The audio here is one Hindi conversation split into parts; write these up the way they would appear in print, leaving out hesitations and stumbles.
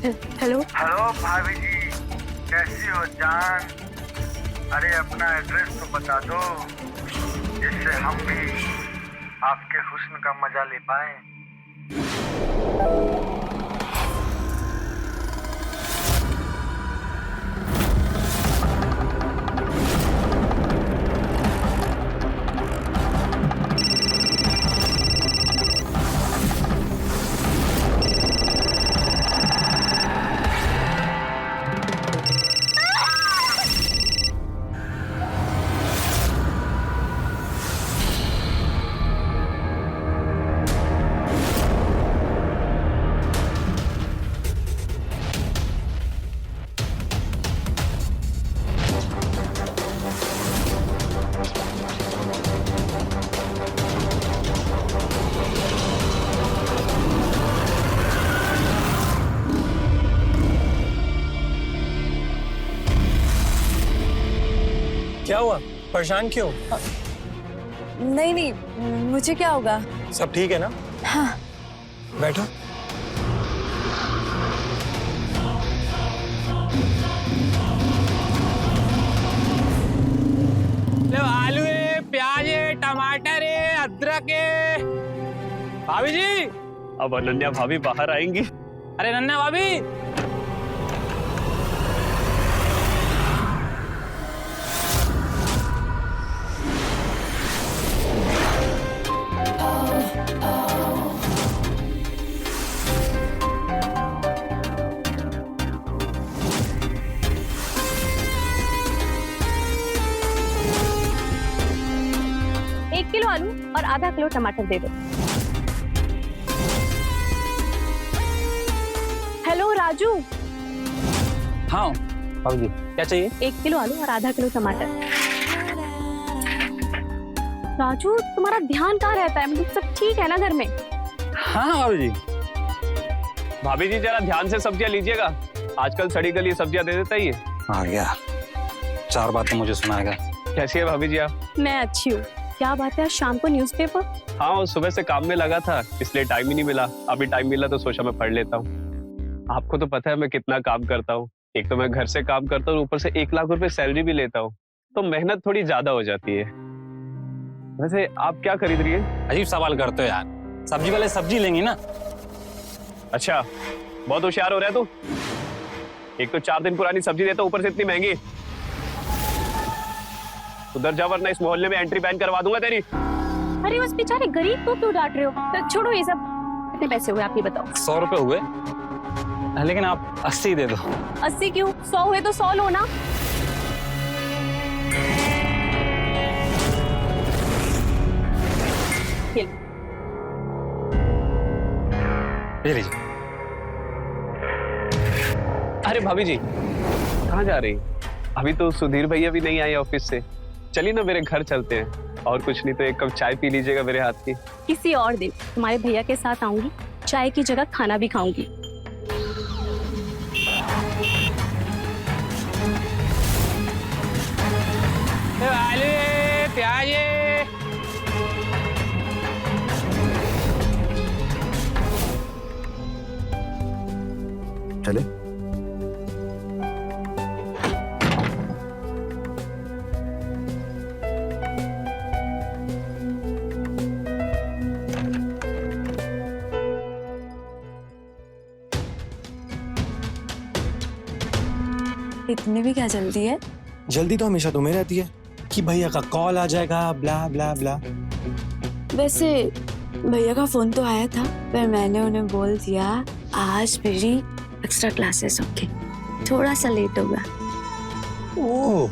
हेलो हेलो भाभी जी, कैसी हो जान? अरे अपना एड्रेस तो बता दो, जिससे हम भी आपके हुस्न का मजा ले पाए। क्या हुआ? परेशान क्यों? नहीं नहीं, मुझे क्या होगा? सब ठीक है ना? हाँ। बैठो। आलू है, प्याज है, टमाटर है, अदरक है। भाभी जी, अब अनन्या भाभी बाहर आएंगी। अरे नन्ना भाभी, किलो आलू और आधा किलो टमाटर दे दो। हेलो राजू। हाँ भाभी जी, क्या चाहिए? 1 किलो आलू और आधा किलो टमाटर। राजू, तुम्हारा ध्यान कहाँ रहता है? मतलब सब ठीक है ना घर में? हाँ भाभी जी। भाभी जी जरा ध्यान से सब्जियां लीजिएगा, आजकल सड़ी गली सब्जियां दे देता ही है। आ गया, 4 बात तो मुझे सुनाएगा। कैसी है भाभी जी आप? मैं अच्छी हूँ। क्या बात है, आज शाम को न्यूज़पेपर? हाँ, सुबह से काम में लगा था इसलिए टाइम ही नहीं मिला। अभी टाइम मिला तो सोचा मैं पढ़ लेता हूँ। आपको तो पता है मैं कितना काम करता हूँ। एक तो मैं घर से काम करता हूँ, ऊपर से 1 लाख रुपए सैलरी भी लेता हूँ, तो मेहनत थोड़ी ज्यादा हो जाती है। वैसे आप क्या खरीद रही है? अजीब सवाल करते हो यार, सब्जी वाले सब्जी लेंगे ना। अच्छा, बहुत होशियार हो रहा है तू। एक तो 4 दिन पुरानी सब्जी देता, ऊपर से इतनी महंगी। उधर जा वरना इस मोहल्ले में एंट्री बैन करवा दूंगा तेरी। अरे उस बेचारे गरीब को क्यों डांट रहे हो? तो छोड़ो ये सब। कितने पैसे हुए आप ये बताओ? 100 रुपए हुए, लेकिन आप 80 दे दो। 80 क्यों? 100 हुए तो 100 लो ना। ये लीजिए। अरे भाभी जी, कहाँ जा रही? अभी तो सुधीर भैया भी नहीं आए ऑफिस से। चलिए ना मेरे घर चलते हैं, और कुछ नहीं तो 1 कप चाय पी लीजिएगा मेरे हाथ की। किसी और दिन तुम्हारे भैया के साथ आऊंगी, चाय की जगह खाना भी खाऊंगी। आलू है, प्याज है। चले। इतनी भी क्या जल्दी है? जल्दी तो हमेशा तुम्हें रहती है कि भैया का कॉल आ जाएगा, ब्ला ब्ला ब्ला। वैसे भैया का फोन तो आया था, पर मैंने उन्हें बोल दिया आज मेरी एक्स्ट्रा क्लासेस होंगी, थोड़ा सा लेट होगा। ओह,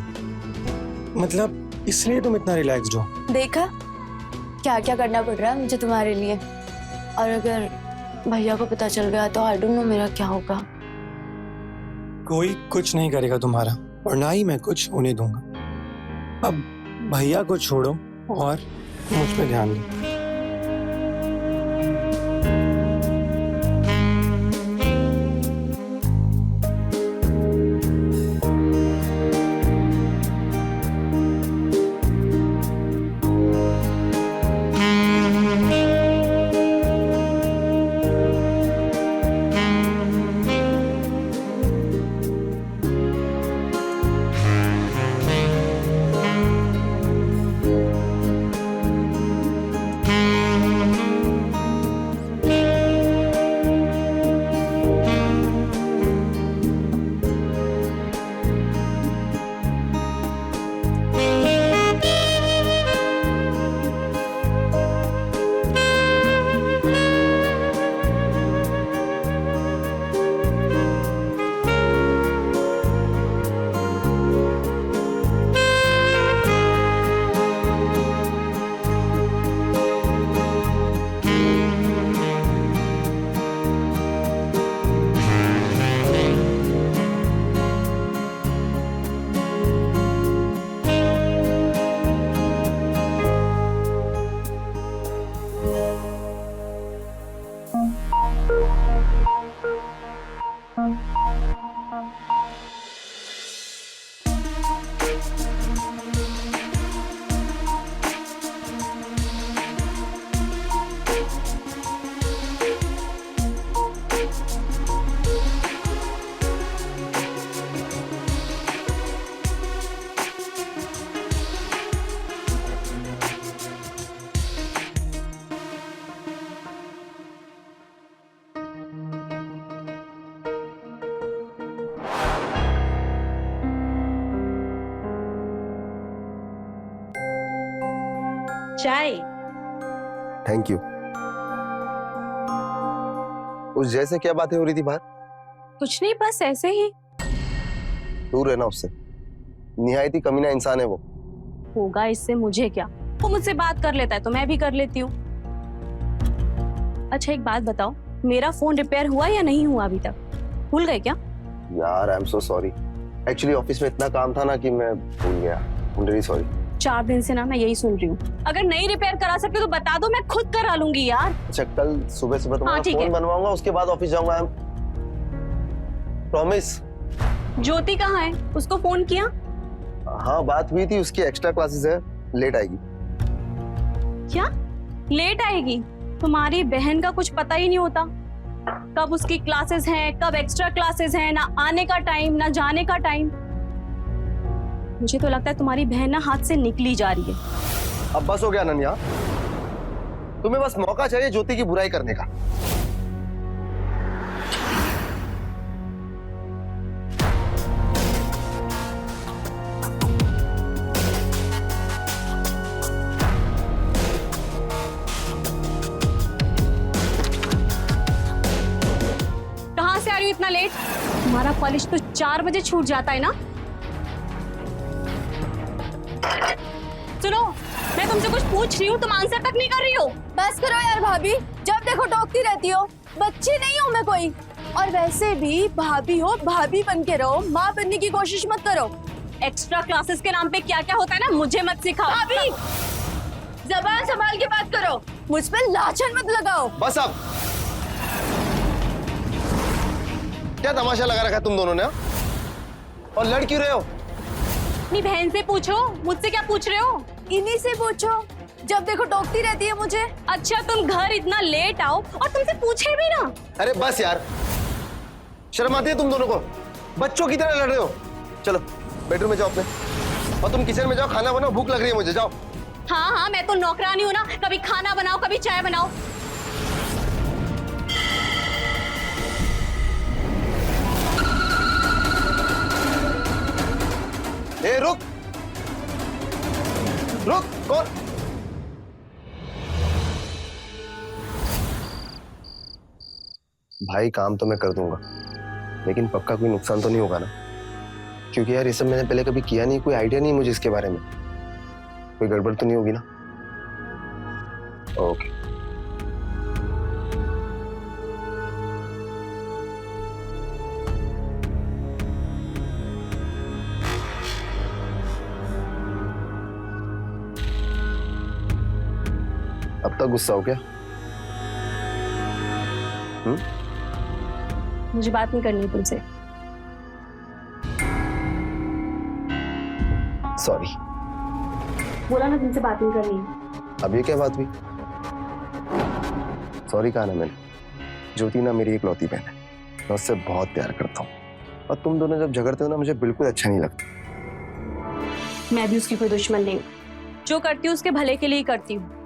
मतलब इसलिए तुम इतना रिलैक्स्ड हो? देखा क्या क्या करना पड़ रहा है मुझे तुम्हारे लिए, और अगर भैया को पता चल गया तो आई डोंट नो मेरा क्या होगा। कोई कुछ नहीं करेगा तुम्हारा, और ना ही मैं कुछ होने दूंगा। अब भैया को छोड़ो और मुझ पे ध्यान दो। चाय। Thank you. उस जैसे क्या बातें हो रही थी बाहर? कुछ नहीं, बस ऐसे ही। दूर रहना उससे, निहायती कमीना इंसान है वो। होगा इससे मुझे क्या, वो मुझसे बात कर लेता है तो मैं भी कर लेती हूँ। अच्छा एक बात बताओ, मेरा फोन रिपेयर हुआ या नहीं हुआ अभी तक? भूल गए क्या? यार I am so sorry, actually office में इतना काम था ना कि मैं भूल गया। I am really sorry. 4 दिन से ना मैं यही सुन रही हूँ। अगर नहीं रिपेयर करा सकते तो बता दो, मैं खुद करा लूंगी यार। अच्छा कल सुबह सुबह तुम्हारा फोन बनवाऊंगा, उसके बाद ऑफिस जाऊंगा। I am promise. ज्योति कहाँ है? उसको फोन किया? हाँ बात हुई थी, उसकी एक्स्ट्रा क्लासेस है, लेट आएगी। क्या लेट आएगी? तुम्हारी बहन का कुछ पता ही नहीं होता, कब उसकी क्लासेस हैं, कब एक्स्ट्रा क्लासेस हैं, ना आने का टाइम ना जाने का टाइम। मुझे तो लगता है तुम्हारी बहन ना हाथ से निकली जा रही है। अब बस हो गया अनन्या, तुम्हें बस मौका चाहिए ज्योति की बुराई करने का। कहाँ से आ रही हो इतना लेट? तुम्हारा कॉलेज तो 4 बजे छूट जाता है ना। सुनो, मैं तुमसे कुछ पूछ रही हूँ, तुम आंसर तक नहीं कर रही हो। बस करो यार भाभी, जब देखो टोकती रहती हो। बच्ची नहीं हूँ मैं कोई, और वैसे भी भाभी हो, भाभी बन के रहो, माँ बनने की कोशिश मत करो। एक्स्ट्रा क्लासेस के नाम पे क्या क्या होता है ना, मुझे मत सिखाओ। भाभी जबान संभाल के बात करो, मुझ पे लाछन मत लगाओ। बस अब क्या तमाशा लगा रखा है तुम दोनों ने? और लड़ क्यों रहे हो? अपनी बहन से पूछो, मुझसे क्या पूछ रहे हो? इन्हीं से पूछो, जब देखो टोकती रहती है मुझे। अच्छा तुम घर इतना लेट आओ और तुमसे पूछे भी ना। अरे बस यार, शर्म आती है तुम दोनों को? बच्चों की तरह लड़ रहे हो। चलो बेडरूम में जाओ अपने, और तुम किचन में जाओ, खाना बनाओ, भूख लग रही है मुझे, जाओ। हाँ हाँ, मैं तो नौकरानी हूँ ना, कभी खाना बनाओ कभी चाय बनाओ। ए रुक रुक, कौन? भाई काम तो मैं कर दूंगा, लेकिन पक्का कोई नुकसान तो नहीं होगा ना? क्योंकि यार ये सब मैंने पहले कभी किया नहीं, कोई आइडिया नहीं मुझे इसके बारे में। कोई गड़बड़ तो नहीं होगी ना? ओके। अब तक गुस्सा हो क्या? मुझे बात नहीं करनी तुमसे। सॉरी। बोला ना तुमसे बात नहीं करनी। अब ये क्या बात हुई? सॉरी कहा ना मैंने। ज्योति ना मेरी इकलौती बहन है, मैं उससे बहुत प्यार करता हूँ, और तुम दोनों जब झगड़ते हो ना मुझे बिल्कुल अच्छा नहीं लगता। मैं भी उसकी कोई दुश्मन नहीं हूँ, जो करती हूँ उसके भले के लिए ही करती हूँ।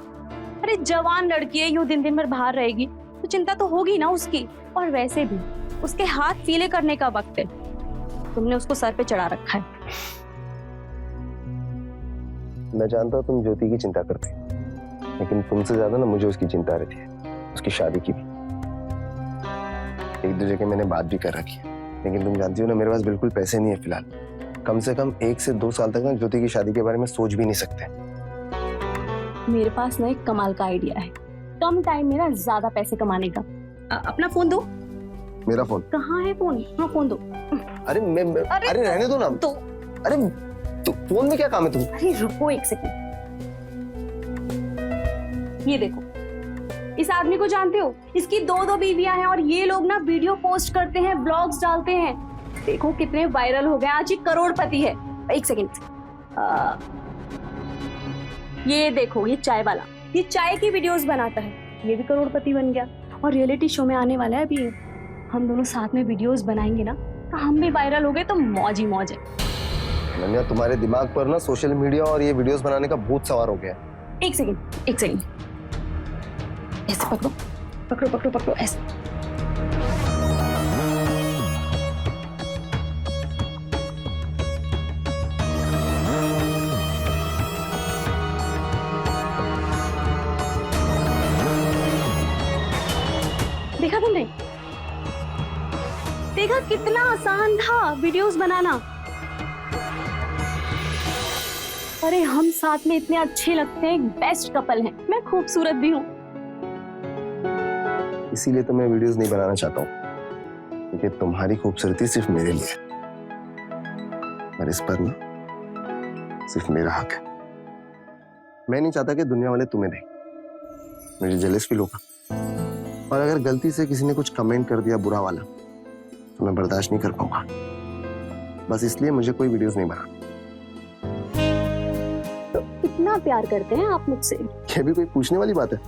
अरे जवान लड़की है, यूं दिन दिन भर बाहर रहेगी तो चिंता तो होगी ना उसकी। और वैसे भी उसके हाथ पीले करने का वक्त है, तुमने उसको सर पे चढ़ा रखा है। मैं जानता हूँ तुम ज्योति की चिंता करती हो, लेकिन तुमसे ज्यादा ना मुझे उसकी चिंता रहती है, उसकी शादी की भी। एक दो जगह मैंने बात भी कर रखी है, लेकिन तुम जानती हो ना मेरे पास बिल्कुल पैसे नहीं है फिलहाल। कम से कम 1 से 2 साल तक ना ज्योति की शादी के बारे में सोच भी नहीं सकते। मेरे पास ना एक कमाल का आइडिया है, कम टाइम में ना ज्यादा पैसे कमाने का। अपना फोन दो। मेरा फोन कहाँ है? फोन, हाँ फोन दो। अरे अरे रहने दो ना तो अरे तो फोन में क्या काम है तुम? अरे रुको 1 सेकंड। ये देखो, इस आदमी को जानते हो? इसकी 2 बीवियां हैं और ये लोग ना वीडियो पोस्ट करते हैं, ब्लॉग्स डालते हैं। देखो कितने वायरल हो गए, आज ये करोड़पति है। 1 सेकंड। ये देखो, ये चाय वाला, ये चाय की वीडियोस बनाता है, ये भी करोड़पति बन गया। और रियलिटी शो में आने वाला है अभी। हम दोनों साथ में वीडियोस बनाएंगे ना तो हम भी वायरल हो गए तो मौज ही मौज है। अनन्या तुम्हारे दिमाग पर ना सोशल मीडिया और ये वीडियोस बनाने का भूत सवार हो गया है। 1 सेकंड, 1 सेकंड। ऐसे पकड़ो पकड़ो पकड़ो पकड़ो, ऐसे। तुमने? देखा कितना आसान था वीडियोस बनाना। अरे हम साथ में इतने अच्छे लगते हैं, बेस्ट कपल हैं। मैं खूबसूरत भी हूँ। इसीलिए तो मैं वीडियोस नहीं बनाना चाहता हूँ, क्योंकि तुम्हारी खूबसूरती सिर्फ मेरे लिए है, और इस पर ना सिर्फ मेरा हक है। मैं नहीं चाहता कि दुनिया वाले तुम्हें देखें, मुझे जेलस फील होगा। और अगर गलती से किसी ने कुछ कमेंट कर दिया बुरा वाला, तो मैं बर्दाश्त नहीं कर पाऊंगा। बस इसलिए मुझे कोई वीडियोस नहीं बना। तो इतना प्यार करते हैं आप मुझसे? ये भी कोई पूछने वाली बात है?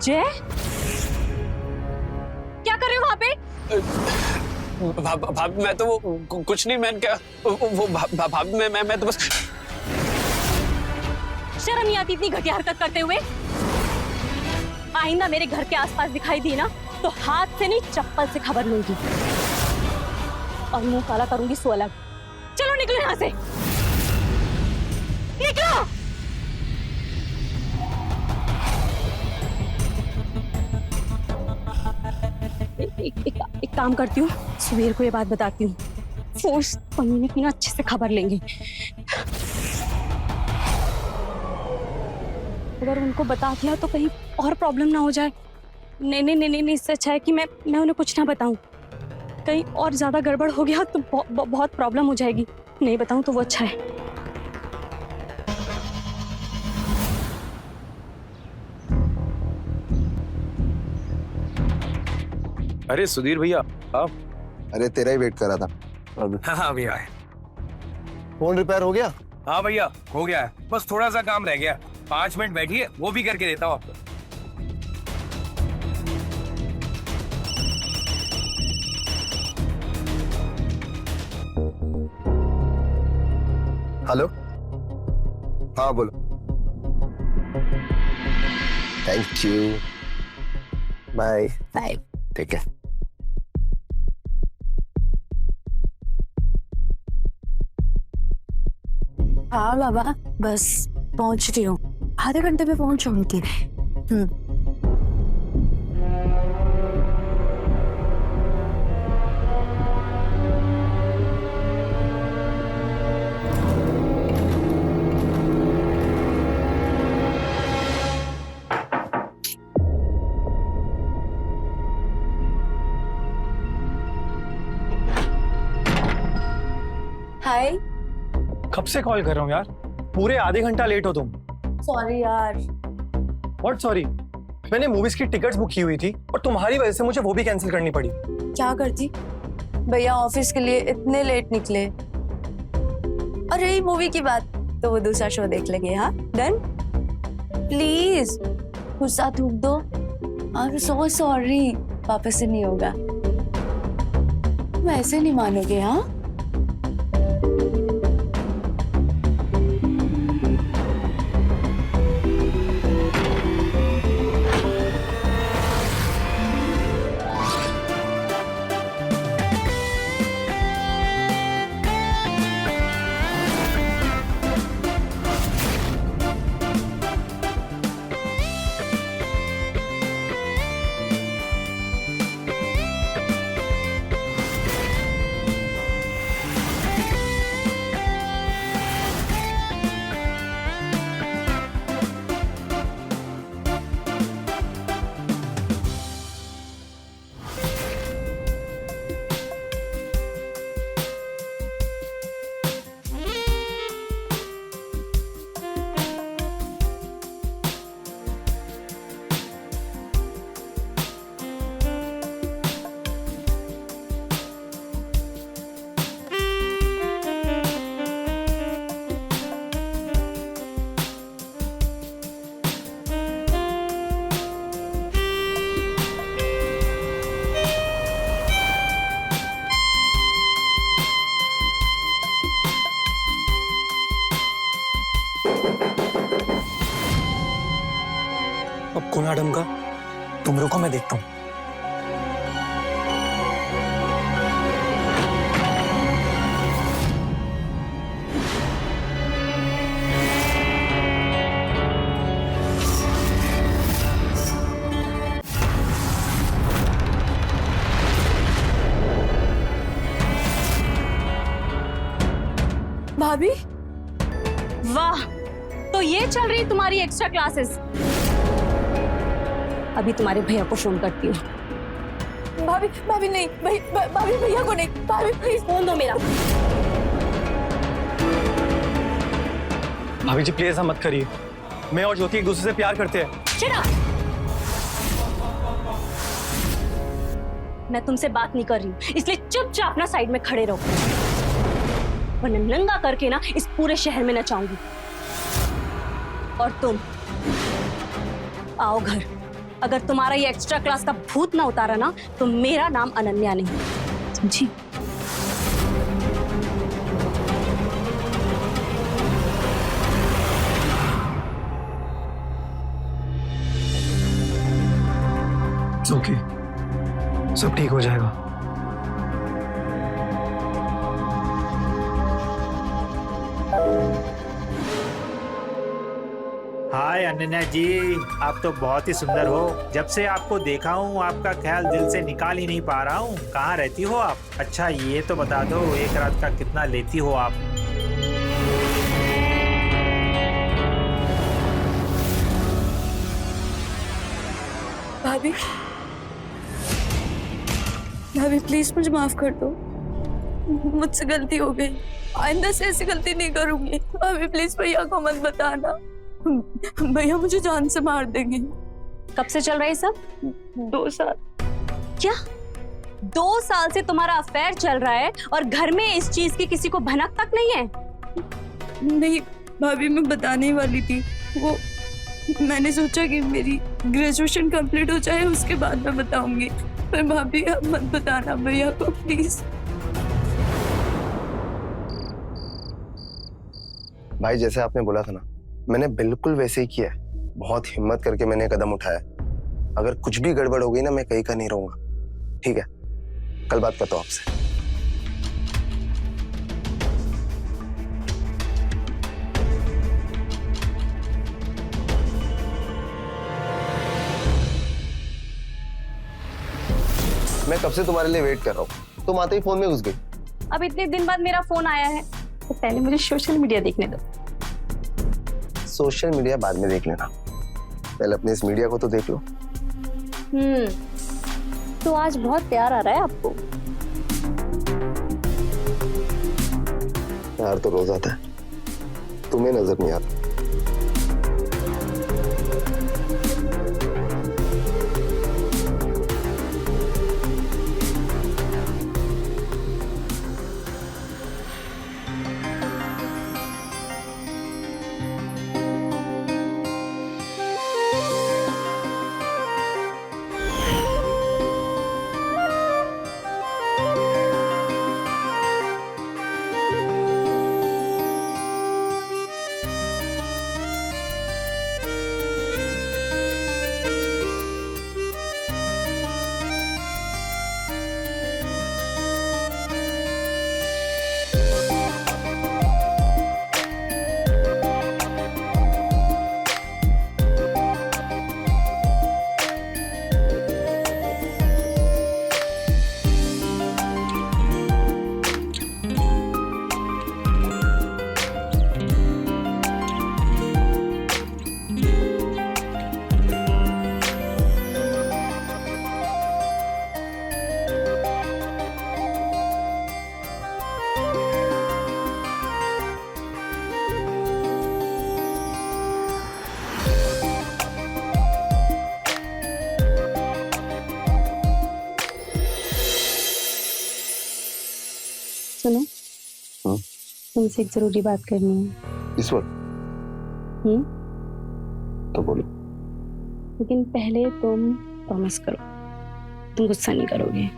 जय, क्या कर रहे हो वहां पे? भाभी मैं तो वो कुछ नहीं, मैं क्या वो भाभी मैं तो बस। शर्म नहीं आती इतनी घटिया हरकत करते हुए? आइंदा मेरे घर के आसपास दिखाई दी ना तो हाथ से नहीं चप्पल से खबर लूंगी और मुंह काला करूंगी सो अलग। चलो निकलो यहाँ से, निकलो। एक काम करती हूँ, सुबेर को ये बात बताती हूँ। फोर्स पनीने की ना अच्छे से खबर लेंगे। अगर उनको बता दिया तो कहीं और प्रॉब्लम ना हो जाए। नहीं, इससे अच्छा है कि मैं उन्हें कुछ ना बताऊं। कहीं और ज्यादा गड़बड़ हो गया तो बहुत प्रॉब्लम हो जाएगी। नहीं बताऊं तो वो अच्छा है। अरे सुधीर भैया आप? अरे तेरा ही वेट कर रहा था। हाँ भैया। फोन रिपेयर हो गया? हाँ भैया हो गया है, बस थोड़ा सा काम रह गया। 5 मिनट बैठिए, वो भी करके देता हूँ आपको। हेलो, हाँ बोलो। Thank you, bye bye. ठीक है। हाँ बाबा, बस पहुंच रही हूँ, आधे घंटे में पहुंच जाऊंगी। हाय। कब से कॉल कर रहा हूँ यार, पूरे आधे घंटा लेट हो तुम। सॉरी यार। What sorry? मैंने मूवीज की टिकट्स बुक की हुई थी और तुम्हारी वजह से मुझे वो भी कैंसिल करनी पड़ी। क्या करती, भैया ऑफिस के लिए इतने लेट निकले। और रही मूवी की बात, तो वो दूसरा शो देख लेंगे। हाँ डन। प्लीज गुस्सा थूक दो। आई एम सो सॉरी, वापस से नहीं होगा। तुम ऐसे नहीं मानोगे। हाँ कौन आडम का? तुम रुको, मैं देखता हूँ। भाभी, वाह, तो ये चल रही तुम्हारी एक्स्ट्रा क्लासेस। अभी तुम्हारे भैया को फोन करती हूँ। भाभी भाभी नहीं, भाभी भैया को नहीं, भाभी प्लीज फोन दो मेरा। भाभी जी प्लीज ऐसा मत करिए। मैं और ज्योति एक दूसरे से प्यार करते हैं। Shut up! मैं तुमसे बात नहीं कर रही हूँ, इसलिए चुपचाप अपना साइड में खड़े रहो, वरना नंगा करके ना इस पूरे शहर में नचाऊंगी। और तुम आओ घर। अगर तुम्हारा ये एक्स्ट्रा क्लास का भूत ना उतारा ना, तो मेरा नाम अनन्या नहीं, समझी? ओके, सब ठीक हो जाएगा। हाय अनन्या जी, आप तो बहुत ही सुंदर हो। जब से आपको देखा हूँ आपका ख्याल दिल से निकाल ही नहीं पा रहा हूँ। कहाँ रहती हो आप? अच्छा ये तो बता दो, एक रात का कितना लेती हो आप? भाभी भाभी प्लीज मुझे माफ कर दो, मुझसे गलती हो गई, आइंदा से ऐसी गलती नहीं करूंगी। भाभी प्लीज भैया को मत बताना, भैया मुझे जान से मार देंगे। कब से चल रहा है सब? 2 साल। क्या 2 साल से तुम्हारा अफेयर चल रहा है और घर में इस चीज की किसी को भनक तक नहीं है? नहीं भाभी, मैं बताने ही वाली थी। वो मैंने सोचा कि मेरी ग्रेजुएशन कंप्लीट हो जाए उसके बाद मैं बताऊंगी, पर भाभी आप मत बताना भैया को प्लीज। भाई जैसे आपने बोला था ना, मैंने बिल्कुल वैसे ही किया है। बहुत हिम्मत करके मैंने कदम उठाया। अगर कुछ भी गड़बड़ हो गई ना, मैं कहीं का नहीं रहूंगा। ठीक है, कल बात करता हूँ आपसे। मैं कब से तुम्हारे लिए वेट कर रहा हूँ, तुम आते ही फोन में घुस गई। अब इतने दिन बाद मेरा फोन आया है, तो पहले मुझे सोशल मीडिया देखने दो। सोशल मीडिया बाद में देख लेना, पहले अपने इस मीडिया को तो देख लो। तो आज बहुत प्यार आ रहा है आपको। प्यार तो रोज आता है, तुम्हें नजर नहीं आता। सुनो, तुमसे एक जरूरी बात करनी है। इस वक्त? तो बोलो। लेकिन पहले तुम प्रॉमिस करो, तुम गुस्सा नहीं करोगे।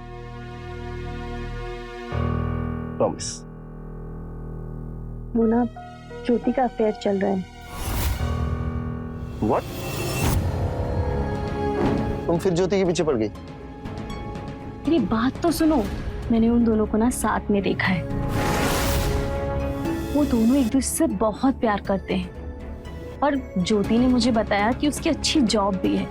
प्रॉमिस। वो ना ज्योति का अफेयर चल रहा है। What? तुम फिर ज्योति के पीछे पड़ गई? मेरी बात तो सुनो, मैंने उन दोनों को ना साथ में देखा है। वो दोनों एक दूसरे से बहुत प्यार करते हैं और ज्योति ने मुझे बताया कि उसकी अच्छी जॉब भी है।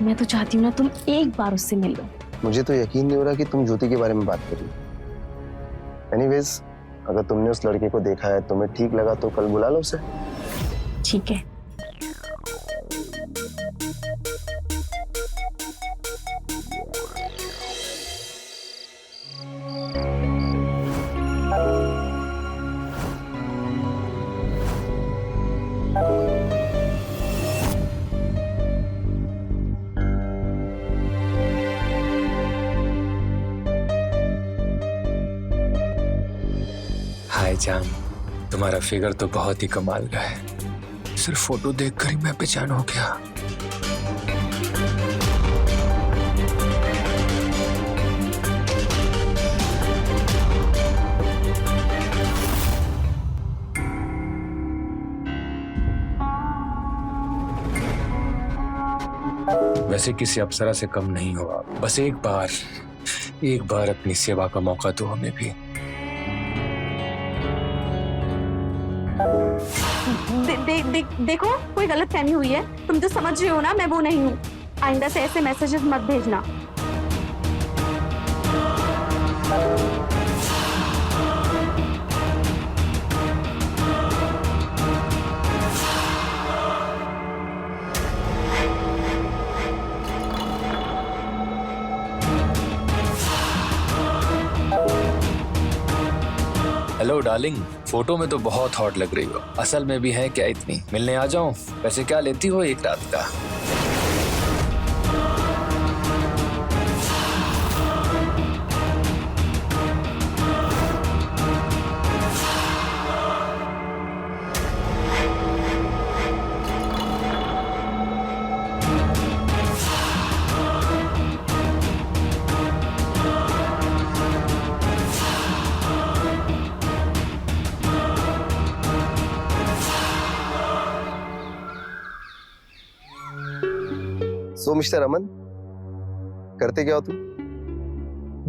मैं तो चाहती हूँ ना तुम एक बार उससे मिल लो। मुझे तो यकीन नहीं हो रहा कि तुम ज्योति के बारे में बात कर रही हो। एनीवेज, अगर तुमने उस लड़के को देखा है, तुम्हें ठीक लगा तो कल बुला लो उसे। ठीक है। हाय जान, तुम्हारा फिगर तो बहुत ही कमाल का है। सिर्फ फोटो देखकर ही मैं बेचैन हो गया। वैसे किसी अप्सरा से कम नहीं हो आप। बस एक बार अपनी सेवा का मौका दो हमें भी। देखो, कोई गलत फहमी हुई है। तुम जो समझ रहे हो ना, मैं वो नहीं हूँ। आइंदा से ऐसे मैसेजेस मत भेजना। हेलो डार्लिंग, फोटो में तो बहुत हॉट लग रही हो। असल में भी है क्या इतनी? मिलने आ जाऊं? वैसे क्या लेती हो एक रात का? सो मिस्टर अमन, करते क्या हो तुम?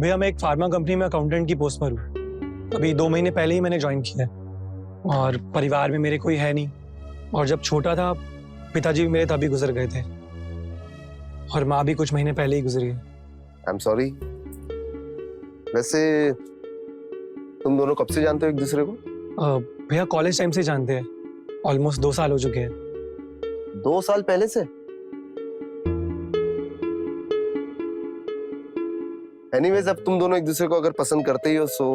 भैया मैं एक फार्मा कंपनी में अकाउंटेंट की पोस्ट पर हूँ। अभी 2 महीने पहले ही मैंने ज्वाइन किया है और परिवार में मेरे कोई है नहीं। और जब छोटा था, पिताजी भी मेरे तभी गुजर गए थे और माँ भी कुछ महीने पहले ही गुजरी है। I am sorry. वैसे तुम दोनों कब से जानते हो एक दूसरे को? भैया कॉलेज टाइम से जानते हैं। ऑलमोस्ट 2 साल हो चुके हैं। 2 साल पहले से? एनीवेज, अब तुम दोनों एक दूसरे को अगर पसंद करते ही हो सो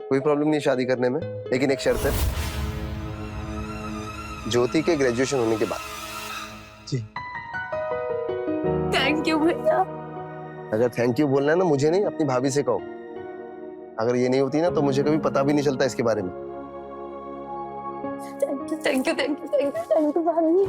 कोई प्रॉब्लम नहीं शादी करने में। लेकिन एक शर्त है, ज्योति के ग्रेजुएशन होने के बाद। जी। थैंक यू भैया। अगर थैंक यू बोलना है ना, मुझे नहीं, अपनी भाभी से कहो। अगर ये नहीं होती ना तो मुझे कभी पता भी नहीं चलता इसके बारे में। थैंक यू भाभी।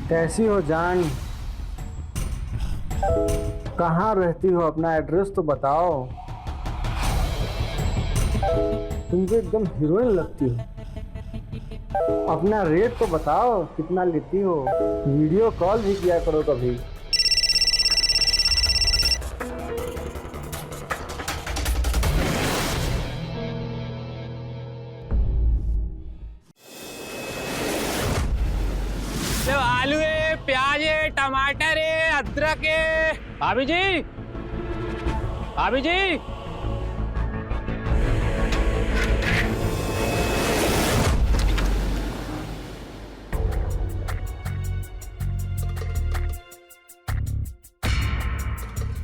कैसी हो जान? कहाँ रहती हो? अपना एड्रेस तो बताओ। तुम तो एकदम हीरोइन लगती हो। अपना रेट तो बताओ, कितना लेती हो? वीडियो कॉल भी किया करो कभी। आलू है, प्याज है, टमाटर है, अदरक है। भाभी जी, भाभी जी।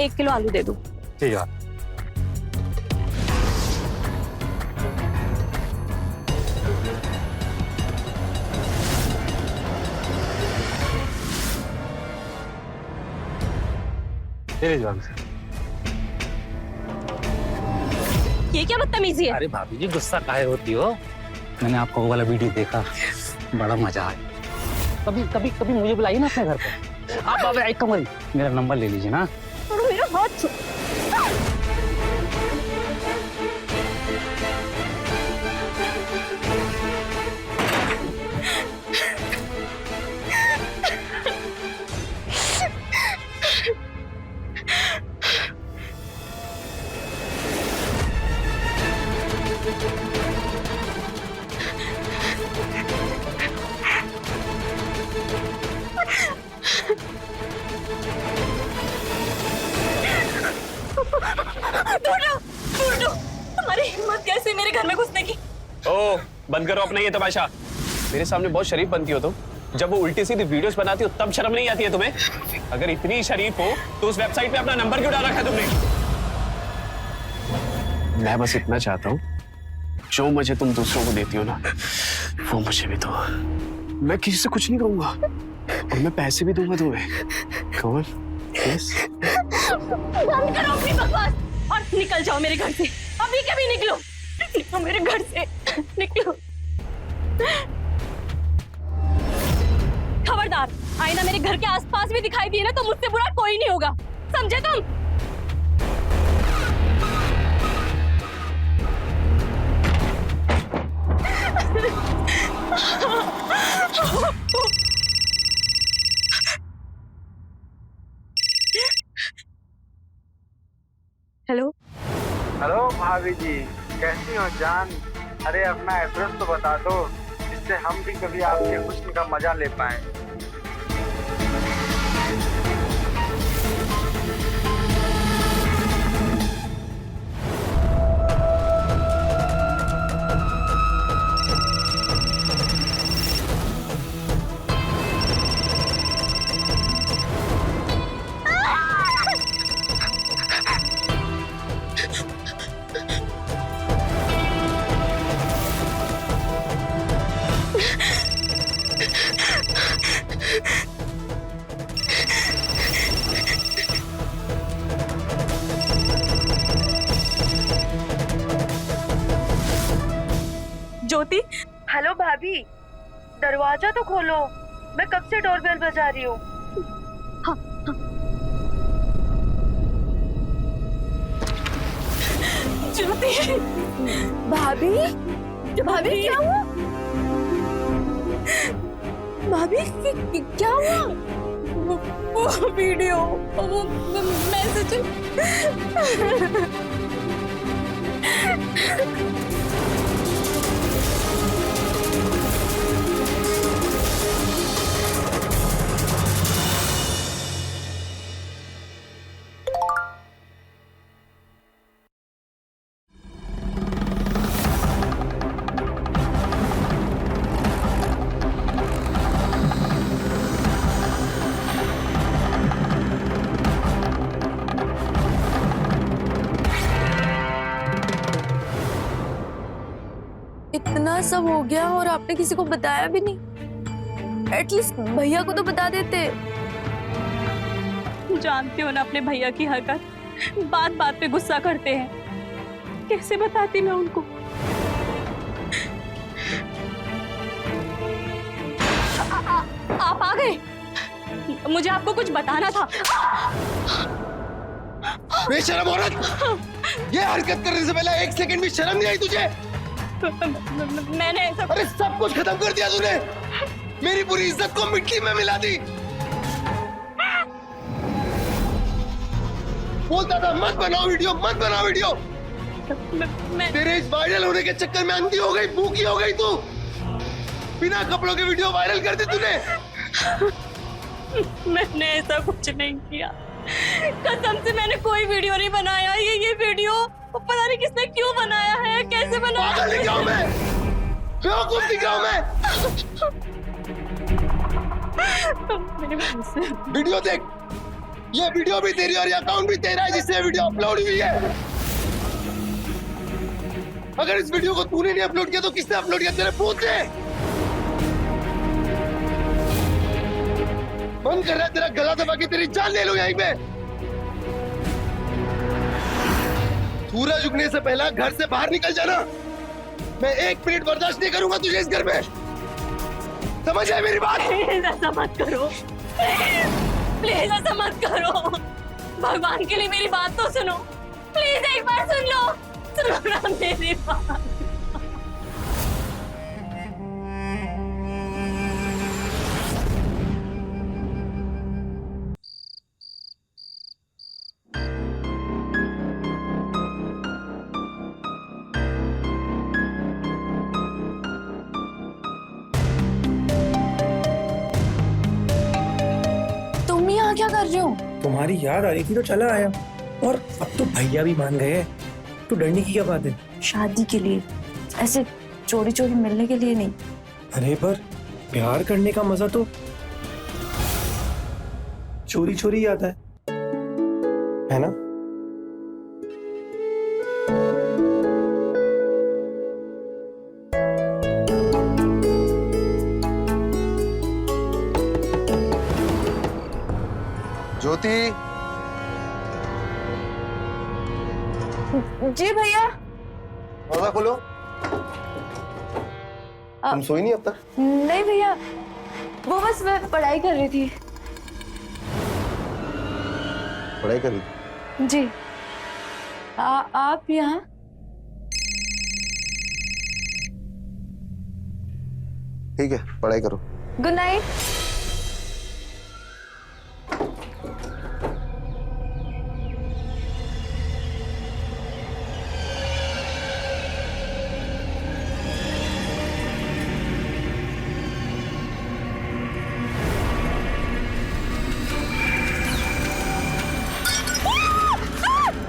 एक किलो आलू दे दो। ठीक है। ये क्या बदतमीजी है? अरे भाभी जी, गुस्सा काहे होती हो? मैंने आपका वो वाला वीडियो देखा, बड़ा मजा आया। कभी कभी कभी मुझे बुलाइए ना अपने घर पे। आप एक काम करिए, मेरा नंबर ले लीजिए ना। मेरा हाथ मेरे घर में घुसने की? ओ बंद करो अपना ये तमाशा। मेरे सामने बहुत शरीफ बनती हो तुम, जब वो उल्टी सीधी वीडियोस बनाती हो तब शर्म नहीं आती है तुम्हें? अगर इतनी शरीफ हो तो उस वेबसाइट पे अपना नंबर क्यों डाल रखा तुमने? मैं बस इतना चाहता हूँ, जो मुझे तुम दूसरों को देती हो ना, वो मुझे भी दो। मैं किसी से कुछ नहीं कहूंगा और मैं पैसे भी दूंगा तुम्हें। कौन? यस। बंद करो अपनी बकवास और निकल जाओ मेरे घर से। अभी कभी निकलो, निकलो मेरे घर से, निकलो। खबरदार, आईना मेरे घर के आसपास भी दिखाई दिए ना तो मुझसे बुरा कोई नहीं होगा, समझे तुम? हेलो हेलो भाभी जी, कैसी हो जान? अरे अपना एड्रेस तो बता दो, जिससे हम भी कभी आपके हुस्न का मजा ले पाए। ज्योति, हेलो भाभी, दरवाजा तो खोलो, मैं कब से डोरबेल बजा रही हूँ। ज्योति, भाभी, भाभी क्या हुआ? भाभी क्या हुआ? वो वीडियो, वो मैसेज। इतना सब हो गया और आपने किसी को बताया भी नहीं। एटलीस्ट भैया को तो बता देते। जानते हो ना अपने भैया की हरकत, बात बात पे गुस्सा करते हैं, कैसे बताती मैं उनको? आप आ गए, मुझे आपको कुछ बताना था। बेशरम औरत, ये हरकत करने से पहले एक सेकंड भी शर्म नहीं आई तुझे? मैंने अरे सब कुछ खत्म कर दिया तूने, मेरी पूरी इज्जत को मिट्टी में मिला दी। बोलता था मत बनाओ वीडियो, मत बनाओ वीडियो। तेरे इस वायरल होने के चक्कर में अंधी हो गई, भूखी हो गई तू। बिना कपड़ों के वीडियो वायरल कर दी तूने। मैंने ऐसा कुछ नहीं किया, कसम से मैंने कोई वीडियो नहीं बनाया। ये वीडियो पता नहीं किसने क्यों बनाया है, कैसे बनाया। पागल दिखाऊं मैं, बेवकूफ दिखाऊं मैं। वीडियो देख, ये वीडियो भी तेरी और ये अकाउंट भी तेरा है जिससे वीडियो अपलोड हुई है। अगर इस वीडियो को तूने नहीं अपलोड किया तो किसने अपलोड किया? तेरे पूछ ले। मन कर रहा है तेरा गला दबा के तेरी जान ले लो यहीं पे। सूरज उगने से पहला घर से बाहर निकल जाना। मैं एक मिनट बर्दाश्त नहीं करूंगा तुझे इस घर में, समझ आए मेरी बात? ऐसा मत करो, प्लीज ऐसा मत करो। भगवान के लिए मेरी बात तो सुनो, प्लीज एक बार सुन लो, सुनो ना मेरी बात। क्या कर रहे हो? तुम्हारी याद आ रही थी तो चला आया, और अब तो भैया भी मान गए, तो डरने की क्या बात है? शादी के लिए ऐसे चोरी चोरी मिलने के लिए नहीं। अरे पर प्यार करने का मजा तो चोरी चोरी आता है ना? ज्योति, जी भैया। दरवाजा खोलो। तुम सोई नहीं अब तक? नहीं भैया, वो बस मैं पढ़ाई कर रही थी। पढ़ाई कर रही? जी। आप यहाँ? ठीक है, पढ़ाई करो। Good night.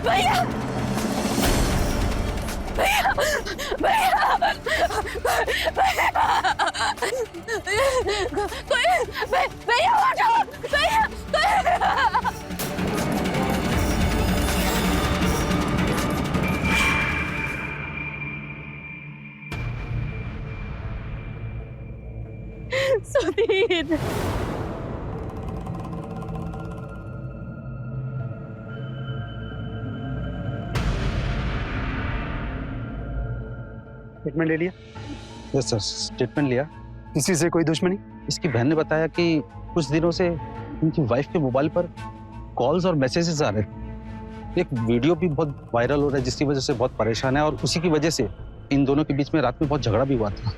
भैया भैया भैया भैया उठो भैया। सुधीर, स्टेटमेंट ले लिया? यस सर, स्टेटमेंट लिया। किसी से कोई दुश्मनी? इसकी बहन ने बताया कि कुछ दिनों से इनकी वाइफ के मोबाइल पर कॉल्स और मैसेजेस आ रहे थे। एक वीडियो भी बहुत वायरल हो रहा है जिसकी वजह से बहुत परेशान है, और उसी की वजह से इन दोनों के बीच में रात में बहुत झगड़ा भी हुआ था।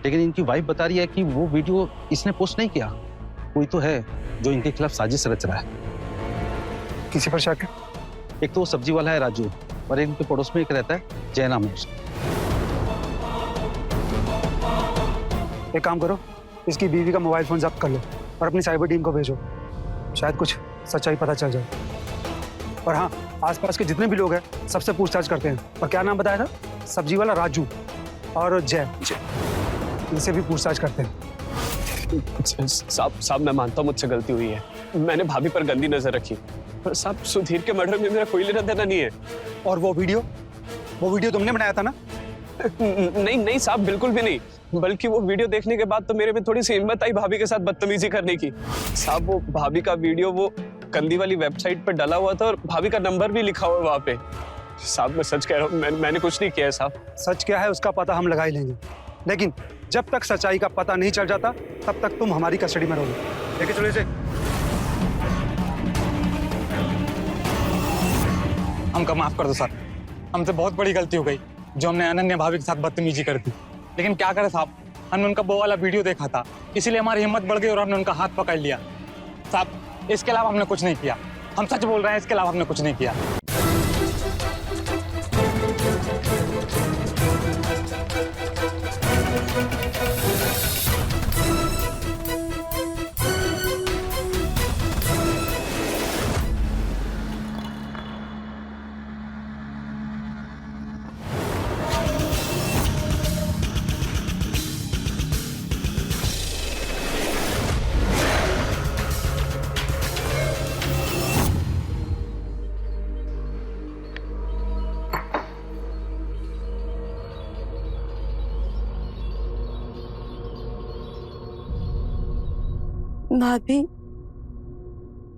लेकिन इनकी वाइफ बता रही है कि वो वीडियो इसने पोस्ट नहीं किया, कोई तो है जो इनके खिलाफ साजिश रच रहा है। किसी पर शक है? एक तो वो सब्जी वाला है राजू, और इनके पड़ोस में एक रहता है जय नाम है उसका। एक काम करो, इसकी बीवी का मोबाइल फोन जब्त कर लो और अपनी साइबर टीम को भेजो, शायद कुछ सच्चाई पता चल जाए। और हाँ, आसपास के जितने भी लोग हैं सबसे पूछताछ करते हैं। और क्या नाम बताया था? सब्जी वाला राजू और जय, इनसे भी पूछताछ करते हैं। साहब मैं मानता हूँ मुझसे गलती हुई है, मैंने भाभी पर गंदी नजर रखी, पर साहब सुधीर के मर्डर में मेरा कोई लेना देना नहीं है। और वो वीडियो तुमने बनाया था ना? नहीं साहब, बिल्कुल भी नहीं। बल्कि वो वीडियो देखने के बाद तो मेरे में थोड़ी सी हिम्मत आई भाभी के साथ बदतमीजी करने की। साहब वो भाभी का वीडियो वो गंदी वाली वेबसाइट पर डला हुआ था और भाभी का नंबर भी लिखा हुआ वहाँ पे। साहब मैं सच कह रहा हूँ, मैंने कुछ नहीं किया है साहब। सच क्या है उसका पता हम लगा ही लेंगे, लेकिन जब तक सच्चाई का पता नहीं चल जाता तब तक तुम हमारी कस्टडी में रहोगे। लेके चलो इसे। हमको माफ कर दो सर, हमसे बहुत बड़ी गलती हो गई जो हमने अनन्या भाभी के साथ बदतमीजी कर दी। लेकिन क्या करें साहब, हमने उनका वो वाला वीडियो देखा था, इसीलिए हमारी हिम्मत बढ़ गई और हमने उनका हाथ पकड़ लिया। साहब इसके अलावा हमने कुछ नहीं किया, हम सच बोल रहे हैं, इसके अलावा हमने कुछ नहीं किया। भाभी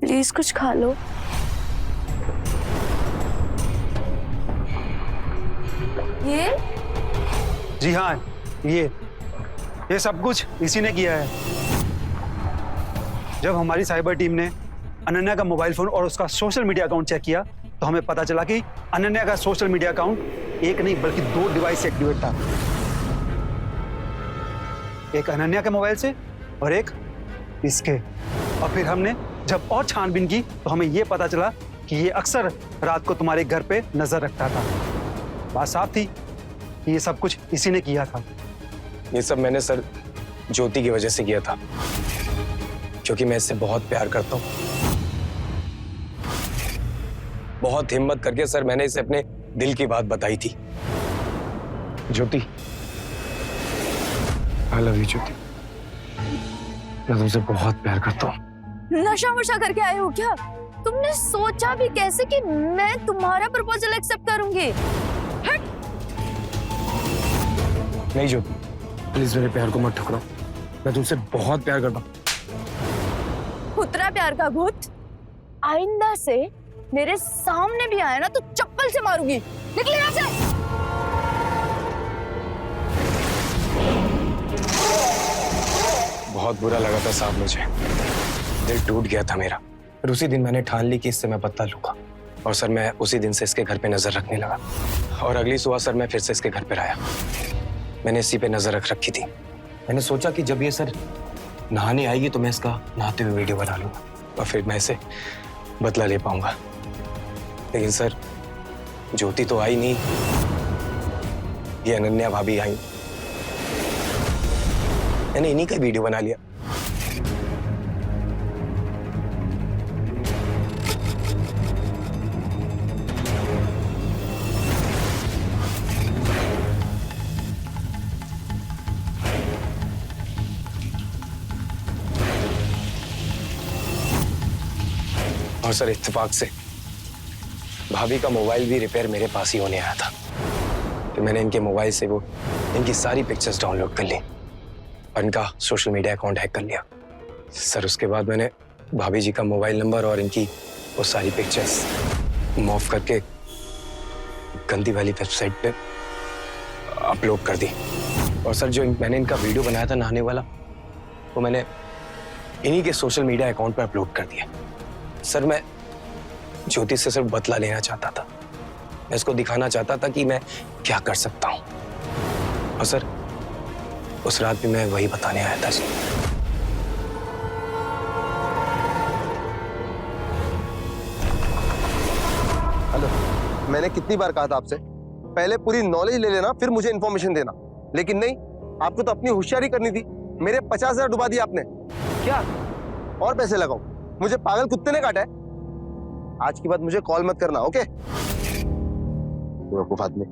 प्लीज कुछ खा लो। ये? जी हाँ, ये सब कुछ इसी ने किया है। जब हमारी साइबर टीम ने अनन्या का मोबाइल फोन और उसका सोशल मीडिया अकाउंट चेक किया तो हमें पता चला कि अनन्या का सोशल मीडिया अकाउंट एक नहीं बल्कि 2 डिवाइस से एक्टिवेट था, एक अनन्या के मोबाइल से और एक इसके। और फिर हमने जब और छानबीन की तो हमें यह पता चला कि ये अक्सर रात को तुम्हारे घर पे नजर रखता था। बात साफ थी कि ये सब कुछ इसी ने किया था। ये सब मैंने सर ज्योति की वजह से किया था, क्योंकि मैं इससे बहुत प्यार करता हूँ। बहुत हिम्मत करके सर मैंने इसे अपने दिल की बात बताई थी, ज्योति, आई लव यू ज्योति। मैं तुमसे बहुत प्यार करता हूँ। नशा वशा करके आए हो क्या? तुमने सोचा भी कैसे कि मैं तुम्हारा प्रपोजल एक्सेप्ट करूंगी? नहीं ज्योति, प्लीज मेरे प्यार को मत ठुकराओ। मैं तुमसे बहुत प्यार करता हूँ। उतरा प्यार का भूत, आइंदा से मेरे सामने भी आया ना तो चप्पल से मारूंगी। निकले यहाँ से। बहुत बुरा लगा था साहब मुझे, दिल टूट गया था मेरा। फिर उसी दिन मैंने ठान ली कि इससे मैं बदला लूंगा। और सर मैं उसी दिन से इसके घर पे नजर रखने लगा। और अगली सुबह सर मैं फिर से इसके घर पे आया। मैंने इसी पे नजर रख रखी थी। मैंने सोचा कि जब ये सर नहाने आएगी तो मैं इसका नहाते हुए वीडियो बना लूंगा और फिर मैं इसे बदला ले पाऊंगा। लेकिन सर ज्योति तो आई नहीं, ये अनन्या भाभी आई। मैंने इन्हीं का वीडियो बना लिया। और सर इत्तेफाक से भाभी का मोबाइल भी रिपेयर मेरे पास ही होने आया था। तो मैंने इनके मोबाइल से वो इनकी सारी पिक्चर्स डाउनलोड कर ली और इनका सोशल मीडिया अकाउंट हैक कर लिया। सर उसके बाद मैंने भाभी जी का मोबाइल नंबर और इनकी वो सारी पिक्चर्स मूव करके गंदी वाली वेबसाइट पे अपलोड कर दी। और सर जो मैंने इनका वीडियो बनाया था नहाने वाला, वो मैंने इन्हीं के सोशल मीडिया अकाउंट पर अपलोड कर दिया। सर मैं ज्योति से सिर्फ बदला लेना चाहता था। मैं इसको दिखाना चाहता था कि मैं क्या कर सकता हूं। और सर उस रात भी मैं वही बताने आया था। हेलो, मैंने कितनी बार कहा था आपसे, पहले पूरी नॉलेज ले लेना फिर मुझे इंफॉर्मेशन देना। लेकिन नहीं, आपको तो अपनी होशियारी करनी थी। मेरे 50,000 डुबा दिए आपने। क्या और पैसे लगाओ? मुझे पागल कुत्ते ने काटा है। आज की बात मुझे कॉल मत करना, ओके? बेवकूफ आदमी।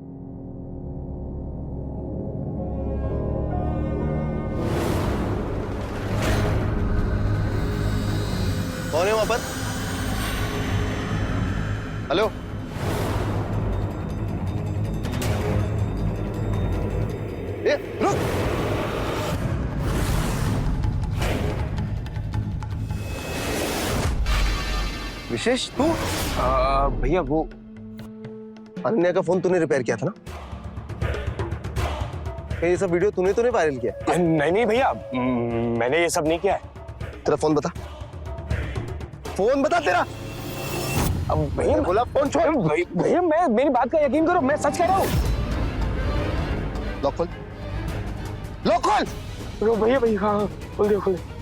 कौन है वहां पर? हेलो, रुक। विशेष तू? भैया वो अनन्या का फोन तूने रिपेयर किया था ना? ये सब वीडियो तूने तो नहीं वायरल किया? नहीं भैया, मैंने ये सब नहीं किया है। तेरा फोन बता, फोन बता तेरा। अब भैया बोला फोन छोड़। भैया मैं मेरी बात का यकीन करो, मैं सच कह रहा हूँ। लॉक खोल, लॉक खोल। भैया भैया हाँ खोल दे, खोल दे।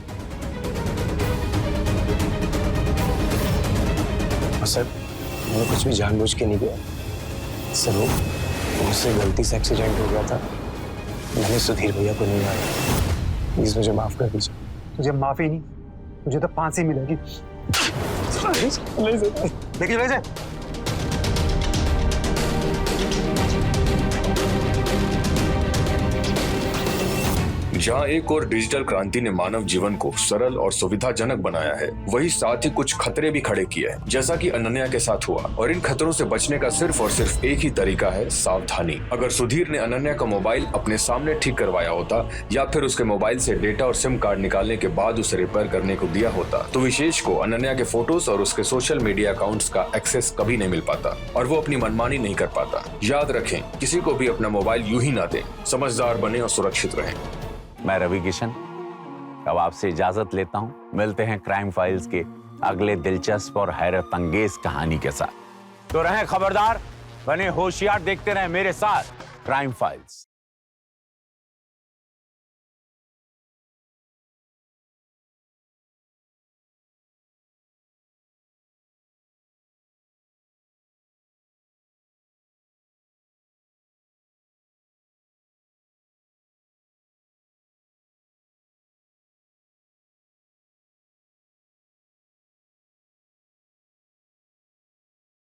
सर मैंने कुछ भी जानबूझ के नहीं किया सर। वो मुझसे गलती से एक्सीडेंट हो गया था। मैंने सुधीर भैया को नहीं मारा। प्लीज मुझे माफ कर दीजिए। तुझे माफी नहीं, तुझे तो फांसी मिलेगी। लेकिन वैसे जहाँ एक और डिजिटल क्रांति ने मानव जीवन को सरल और सुविधाजनक बनाया है, वही साथ ही कुछ खतरे भी खड़े किए हैं, जैसा कि अनन्या के साथ हुआ। और इन खतरों से बचने का सिर्फ और सिर्फ एक ही तरीका है, सावधानी। अगर सुधीर ने अनन्या का मोबाइल अपने सामने ठीक करवाया होता या फिर उसके मोबाइल से डेटा और सिम कार्ड निकालने के बाद उसे रिपेयर करने को दिया होता, तो विशेष को अनन्या के फोटोज और उसके सोशल मीडिया अकाउंट्स का एक्सेस कभी नहीं मिल पाता और वो अपनी मनमानी नहीं कर पाता। याद रखें, किसी को भी अपना मोबाइल यूं ही ना दें। समझदार बने और सुरक्षित रहें। मैं रवि किशन अब आपसे इजाजत लेता हूं। मिलते हैं क्राइम फाइल्स के अगले दिलचस्प और हैरत अंगेज कहानी के साथ। तो रहें खबरदार, बने होशियार, देखते रहें मेरे साथ क्राइम फाइल्स।